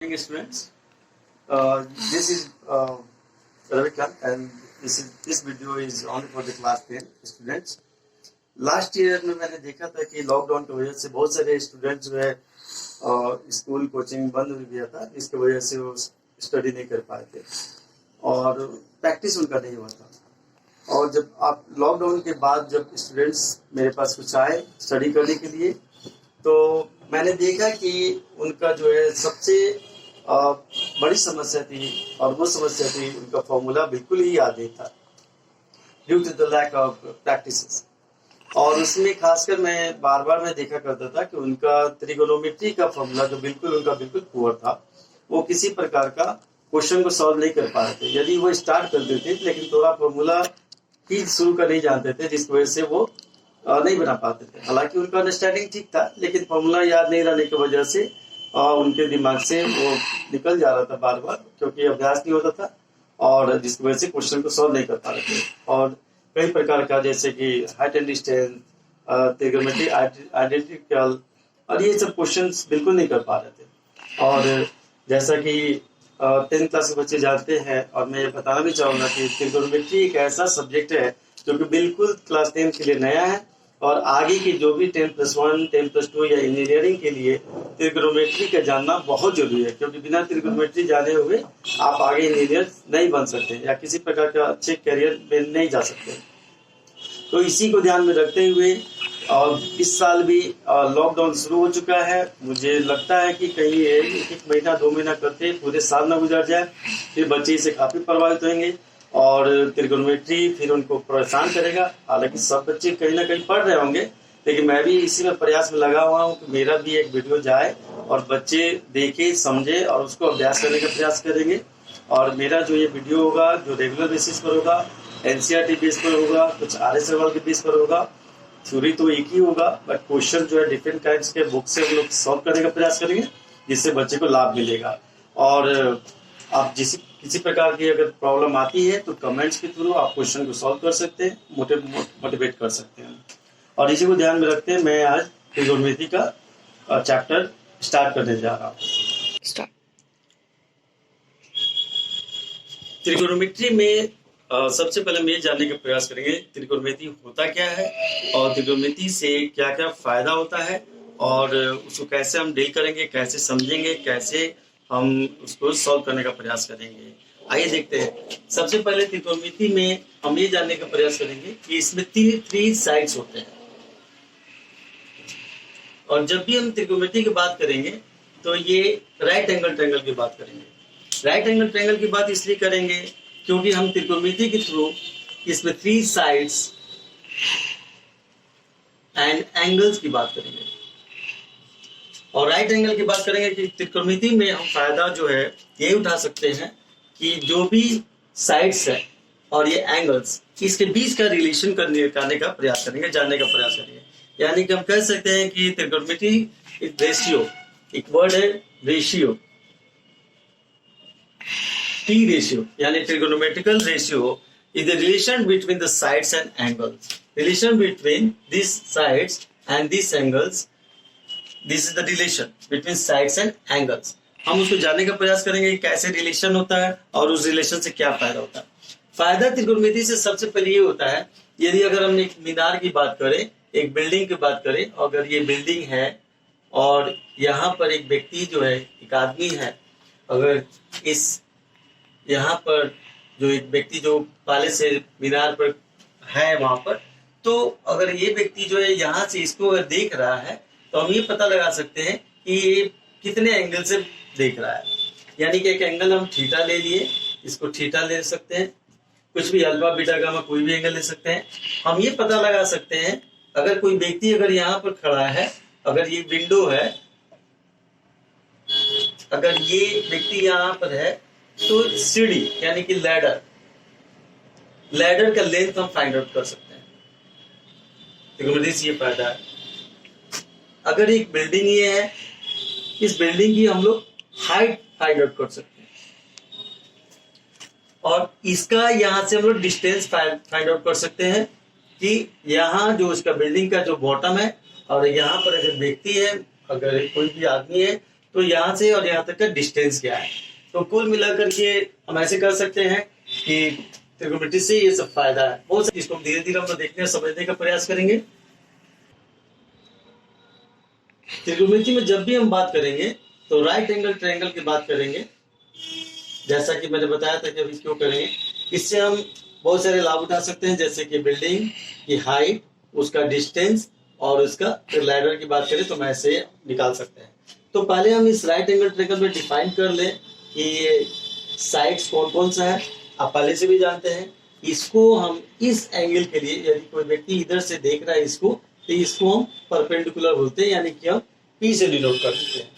Morning, students. This is Ravikant, and this video is only for the class 10 students. Last year में मैंने देखा था कि lockdown की वजह से बहुत सारे स्टूडेंट्स जो है स्कूल कोचिंग बंद हो गया था, जिसकी वजह से वो स्टडी नहीं कर पाए थे और प्रैक्टिस उनका नहीं हुआ था। और जब आप लॉकडाउन के बाद जब स्टूडेंट्स मेरे पास कुछ आए स्टडी करने के लिए, तो मैंने देखा कि उनका जो है सबसे बड़ी समस्या थी, और वो समस्या थी उनका फॉर्मूला बिल्कुल ही याद नहीं था due to the lack of practice. और उसमें खासकर मैं बार बार मैं देखा करता था कि उनका त्रिगोनोमेट्री का फॉर्मूला जो उनका बिल्कुल पुअर था, वो किसी प्रकार का क्वेश्चन को सॉल्व नहीं कर पा रहे थे। यदि वो स्टार्ट कर देते लेकिन थोड़ा फॉर्मूला ही शुरू कर नहीं जानते थे, जिसकी वजह से वो नहीं बना पाते थे। हालांकि उनका अंडरस्टैंडिंग ठीक था, लेकिन फॉर्मूला याद नहीं रहने की वजह से उनके दिमाग से वो निकल जा रहा था बार बार, क्योंकि अभ्यास नहीं होता था, और जिसकी वजह से क्वेश्चन को सॉल्व नहीं कर पा रहे थे। और कई प्रकार का जैसे कि height and distance, trigonometry, identical, और ये सब क्वेश्चंस बिल्कुल नहीं कर पा रहे थे। और जैसा कि 10th क्लास के बच्चे जानते हैं, और मैं ये बताना भी चाहूँगा कि ट्रिगोनोमेट्री एक ऐसा सब्जेक्ट है जो कि बिल्कुल क्लास 10 के लिए नया है, और आगे की जो भी 10+1, 10+2 या इंजीनियरिंग के लिए ट्रिगोनोमेट्री का जानना बहुत जरूरी है, क्योंकि बिना ट्रिगोनोमेट्री जाने हुए आप आगे इंजीनियर नहीं बन सकते या किसी प्रकार का अच्छे करियर में नहीं जा सकते। तो इसी को ध्यान में रखते हुए और इस साल भी लॉकडाउन शुरू हो चुका है। मुझे लगता है कि कहीं एक महीना 2 महीना करते पूरे साल ना गुजर जाए, फिर बच्चे इससे काफी प्रभावित होंगे और ट्रिगोनोमेट्री फिर उनको परेशान करेगा। हालांकि सब बच्चे कहीं ना कहीं पढ़ रहे होंगे, लेकिन मैं भी इसी में प्रयास में लगा हुआ हूँ कि मेरा भी एक वीडियो जाए और बच्चे देखे समझे और उसको अभ्यास करने का प्रयास करेंगे। और मेरा जो ये वीडियो होगा जो रेगुलर बेसिस पर होगा, एनसीईआरटी बेस पर होगा, कुछ RS अग्रवाल के बेस पर होगा। थ्योरी तो एक ही होगा, बट क्वेश्चन जो है डिफरेंट काइंड्स के बुक से हम लोग सॉल्व करने का प्रयास करेंगे, जिससे बच्चे को लाभ मिलेगा। और आप किसी प्रकार की अगर प्रॉब्लम आती है तो कमेंट्स के थ्रू आप क्वेश्चन को सॉल्व कर सकते हैं, मोटिवेट कर सकते हैं। और इसी को ध्यान में रखते हैं मैं आज ट्रिगोनोमेट्री का चैप्टर स्टार्ट करने जा रहा हूँ। ट्रिगोनोमेट्री में सबसे पहले हम ये जानने का प्रयास करेंगे त्रिकोणमिति होता क्या है, और त्रिकोणमिति से क्या क्या फायदा होता है, और उसको कैसे हम डील करेंगे, कैसे समझेंगे, कैसे हम उसको सॉल्व करने का प्रयास करेंगे। आइए देखते हैं। सबसे पहले त्रिकोणमिति में हम ये जानने का प्रयास करेंगे कि इसमें 3 साइड्स होते हैं। और जब भी हम त्रिकोणमिति की बात करेंगे तो ये राइट एंगल ट्रायंगल की बात करेंगे। राइट एंगल ट्रायंगल की बात इसलिए करेंगे क्योंकि हम त्रिकोणमिति के थ्रू इसमें 3 साइड्स एंड एंगल्स की बात करेंगे। और राइट एंगल की बात करेंगे कि त्रिकोणमिति में हम फायदा जो है ये उठा सकते हैं कि जो भी साइड्स है और ये एंगल्स, इसके बीच का रिलेशन निकालने का प्रयास करेंगे, जानने का प्रयास करेंगे। यानी कि हम कह सकते हैं कि त्रिकोणमिति एक रेशियो, एक वर्ड है रेशियो, T ratio, यानी trigonometrical ratio is the relation between the sides and angles. Relation between these sides and these angles. This is the relation between sides and angles. हम उसको जानने का प्रयास करेंगे कि कैसे रिलेशन होता है और उस रिलेशन से क्या फायदा होता है। फायदा त्रिकोणमिति से सबसे पहले ये होता है, यदि अगर हम एक मीनार की बात करें, एक बिल्डिंग की बात करें, अगर ये बिल्डिंग है और यहाँ पर एक व्यक्ति जो है, एक आदमी है, अगर इस यहाँ पर जो एक व्यक्ति जो पहले से मीनार पर है वहां पर, तो अगर ये व्यक्ति जो है यहाँ से इसको अगर देख रहा है तो हम ये पता लगा सकते हैं कि ये कितने एंगल से देख रहा है। यानी कि एक एंगल हम थीटा ले लिए, इसको थीटा ले सकते हैं, कुछ भी अल्फा बीटा गामा कोई भी एंगल ले सकते हैं। हम ये पता लगा सकते हैं अगर कोई व्यक्ति अगर यहाँ पर खड़ा है, अगर ये विंडो है, अगर ये व्यक्ति यहाँ पर है, तो सीढ़ी यानी कि लैडर का लेंथ हम फाइंड आउट कर सकते हैं। त्रिकोणमिति से ये फायदा है। अगर एक बिल्डिंग ये है, इस बिल्डिंग की हम लोग हाइट फाइंड आउट कर सकते हैं, और इसका यहां से हम लोग डिस्टेंस फाइंड आउट कर सकते हैं कि यहाँ जो इसका बिल्डिंग का जो बॉटम है और यहाँ पर अगर व्यक्ति है, अगर कोई भी आदमी है, तो यहाँ से और यहाँ तक का डिस्टेंस क्या है। तो कुल मिलाकर के हम ऐसे कर सकते हैं कि ट्रिग्नोमेट्री से ये सब फायदा है। बहुत सारी इसको धीरे धीरे हम लोग देखने और समझने का प्रयास करेंगे। ट्रिग्नोमेट्री में जब भी हम बात करेंगे तो राइट एंगल ट्रायंगल की बात करेंगे, जैसा कि मैंने बताया था कि अभी क्यों करेंगे। इससे हम बहुत सारे लाभ उठा सकते हैं, जैसे कि बिल्डिंग की हाइट, उसका डिस्टेंस और उसका लैडर की बात करें तो हम ऐसे निकाल सकते हैं। तो पहले हम इस राइट एंगल ट्रायंगल में डिफाइन कर लें कि ये साइड्स कौन कौन सा है। आप पहले से भी जानते हैं। इसको हम इस एंगल के लिए, यदि कोई व्यक्ति इधर से देख रहा है इसको, तो इसको हम परपेंडिकुलर बोलते हैं, यानी कि हम P से डिनोट कर देते हैं।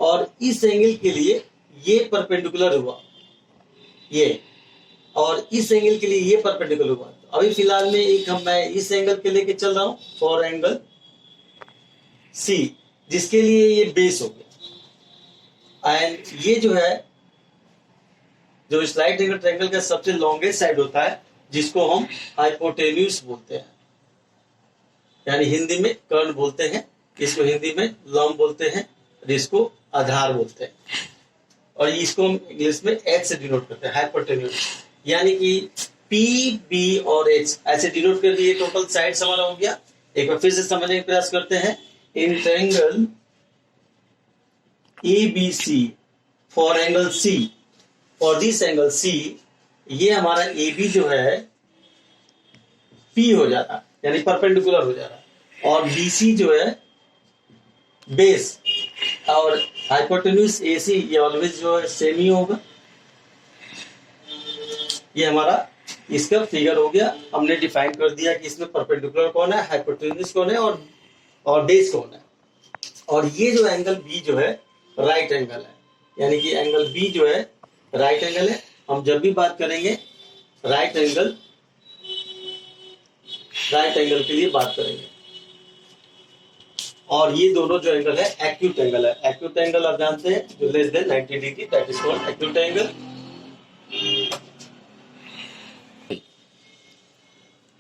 और इस एंगल के लिए ये परपेंडिकुलर हुआ ये, और इस एंगल के लिए ये परपेंडिकुलर हुआ। तो अभी फिलहाल में एक मैं इस एंगल के लेके चल रहा हूं फॉर एंगल C, जिसके लिए ये बेस हो गया। एंड ये जो है, जो इस राइट एंगल ट्रायंगल का सबसे लॉन्गेस्ट साइड होता है, जिसको हम हाइपोटेन्यूज बोलते हैं, यानी हिंदी में कर्ण बोलते हैं, इसको हिंदी में लंब बोलते हैं, और इसको आधार बोलते हैं। और इसको हम इंग्लिश में H से डिनोट करते हैं, हाइपोटेन्यूज। यानी कि P, B और H ऐसे डिनोट कर दिए। टोटल साइड हमारा हो गया। एक बार फिर से समझने का प्रयास करते हैं। In triangle ABC for angle C, for this angle C, ये हमारा AB जो है P हो जाता है, यानी परपेंडिकुलर हो जा रहा है। और BC जो है बेस, और हाइपोटेन्यूज AC ये ऑलवेज जो है सेम ही होगा। ये हमारा इसका फिगर हो गया। हमने डिफाइन कर दिया कि इसमें परपेंडिकुलर कौन है, हाइपोटेन्यूज कौन है और बेस कौन है। और ये जो एंगल B जो है राइट एंगल है, यानी कि एंगल B जो है राइट एंगल है। हम जब भी बात करेंगे राइट एंगल के लिए बात करेंगे। और ये दोनों जो एंगल है एक्यूट एंगल है। एक्यूट एंगल आप जानते हैं, जो less than 90 degree, that is called acute angle.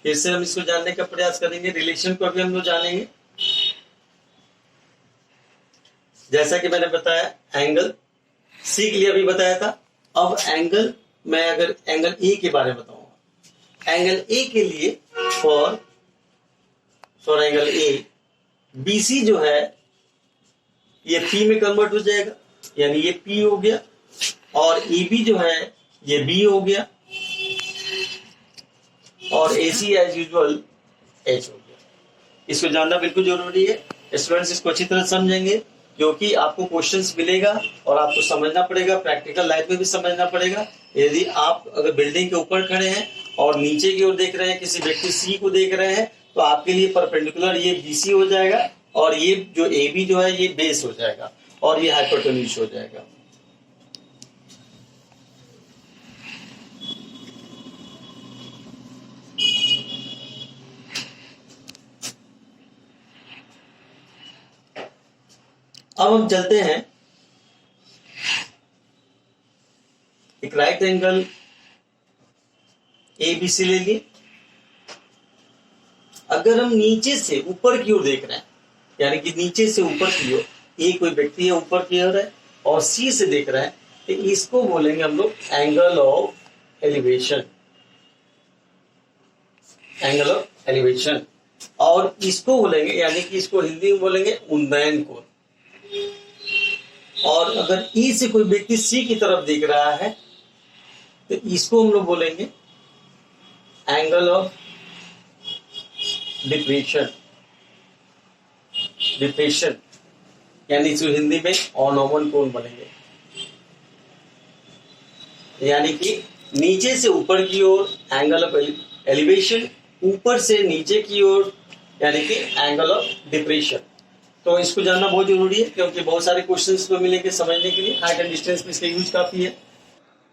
फिर से हम इसको जानने का प्रयास करेंगे। रिलेशन को भी हम लोग जानेंगे। जैसा कि मैंने बताया एंगल C के लिए अभी बताया था। अब एंगल, मैं अगर एंगल A के बारे में बताऊंगा, एंगल A के लिए फॉर एंगल A, BC जो है ये P में कन्वर्ट हो जाएगा, यानी ये P हो गया। और AB जो है ये B हो गया, और AC एज यूजुअल H हो गया। इसको जानना बिल्कुल जरूरी है। स्टूडेंट्स इसको अच्छी तरह समझेंगे, क्योंकि आपको क्वेश्चंस मिलेगा और आपको समझना पड़ेगा, प्रैक्टिकल लाइफ में भी समझना पड़ेगा। यदि आप अगर बिल्डिंग के ऊपर खड़े हैं और नीचे की ओर देख रहे हैं, किसी व्यक्ति C को देख रहे हैं, तो आपके लिए परपेंडिकुलर ये BC हो जाएगा, और ये जो AB जो है ये बेस हो जाएगा, और ये हाइपोटेन्यूज हो जाएगा। अब हम चलते हैं, एक राइट एंगल ABC ले लिए। अगर हम नीचे से ऊपर की ओर देख रहे हैं, यानी कि नीचे से ऊपर की ओर, एक कोई व्यक्ति है ऊपर की ओर है और C से देख रहा है, तो इसको बोलेंगे हम लोग angle of elevation, angle of elevation. और इसको बोलेंगे, यानी कि इसको हिंदी में बोलेंगे उन्नयन कोण। और अगर E से कोई व्यक्ति C की तरफ देख रहा है, तो इसको हम लोग बोलेंगे एंगल ऑफ डिप्रेशन, यानी इसको हिंदी में अनोमन कोण बोलेंगे। यानी कि नीचे से ऊपर की ओर एंगल ऑफ एलिवेशन, ऊपर से नीचे की ओर यानी कि एंगल ऑफ डिप्रेशन। तो इसको जानना बहुत जरूरी है, क्योंकि बहुत सारे क्वेश्चंस को मिलेंगे समझने के लिए। हाइट एंड डिस्टेंस में इसका यूज काफी है।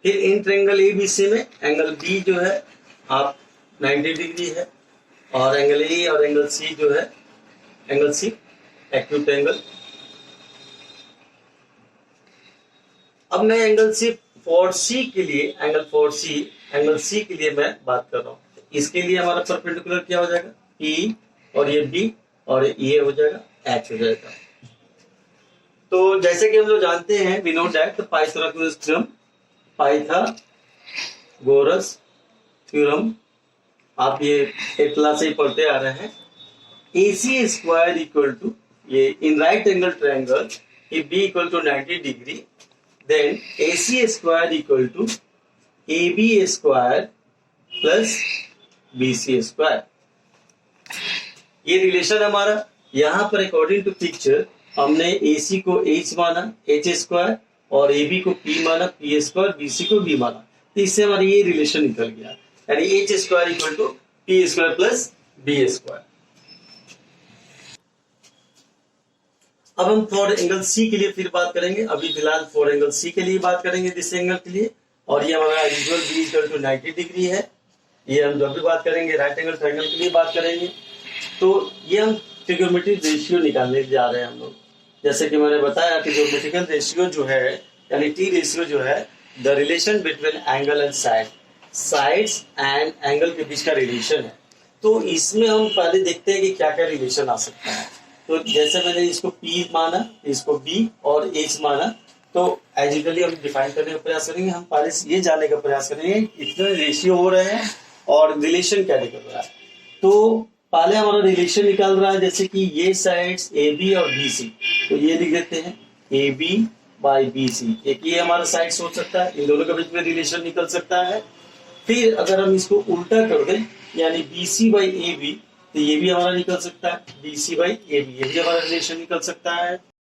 फिर इन ट्रायंगल ABC में एंगल B जो है आप 90 डिग्री है, और एंगल A और एंगल C जो है एंगल C एक्यूट एंगल। अब मैं एंगल फॉर C के लिए, एंगल C के लिए मैं बात कर रहा हूँ। इसके लिए हमारा परपेंडिकुलर क्या हो जाएगा, P, और ये B, और ये हो जाएगा H हो जाएगा। तो जैसे कि हम लोग जानते हैं, we know that Pythagoras theorem, Pythagoras theorem आप ये 8th क्लास से ही पढ़ते आ रहे हैं। AC स्क्वायर इक्वल टू, ये in right angle triangle if B equal to 90 degree, then AC square equal to AB square plus BC square। ये relation हमारा यहाँ पर अकॉर्डिंग टू पिक्चर हमने AC को H माना, H स्क्वायर, और AB को P माना, P स्क्वायर, BC को B माना, तो इससे हमारा ये रिलेशन निकल गया, यानी H square equal to P square plus B square. अब हम थर्ड एंगल C के लिए फिर बात करेंगे। अभी फिलहाल फोर एंगल C के लिए बात करेंगे, दिस एंगल के लिए, और ये हमारा usual B equal to 90 degree है। ये हम जब भी बात करेंगे राइट एंगल ट्रायंगल के लिए बात करेंगे, तो ये हम ट्रिग्नोमेट्रिक रेशियो निकालने जा रहे हैं हम लोग। जैसे कि मैंने बताया कि ट्रिग्नोमेट्रिकल रेशियो जो है, यानी टी रेशियो जो है, the relation between angle and side, sides and angle के बीच का रिलेशन है। तो इसमें हम पहले देखते हैं कि क्या क्या रिलेशन आ सकता है। तो जैसे मैंने इसको P माना, इसको B और H माना, तो एजिकली हम डिफाइन करने का प्रयास करेंगे। हम पहले ये जानने का प्रयास करेंगे कितने रेशियो हो रहे हैं और रिलेशन क्या निकल रहा है। तो पहले हमारा रिलेशन निकल रहा है, जैसे कि ये साइड्स AB और BC, तो ये लिख देते हैं AB बाई BC। एक ये हमारा साइड्स हो सकता है, इन दोनों के बीच में रिलेशन निकल सकता है। फिर अगर हम इसको उल्टा कर दें, यानी BC बाई AB, तो ये भी हमारा निकल सकता है BC बाई AB, ये भी हमारा रिलेशन निकल सकता है।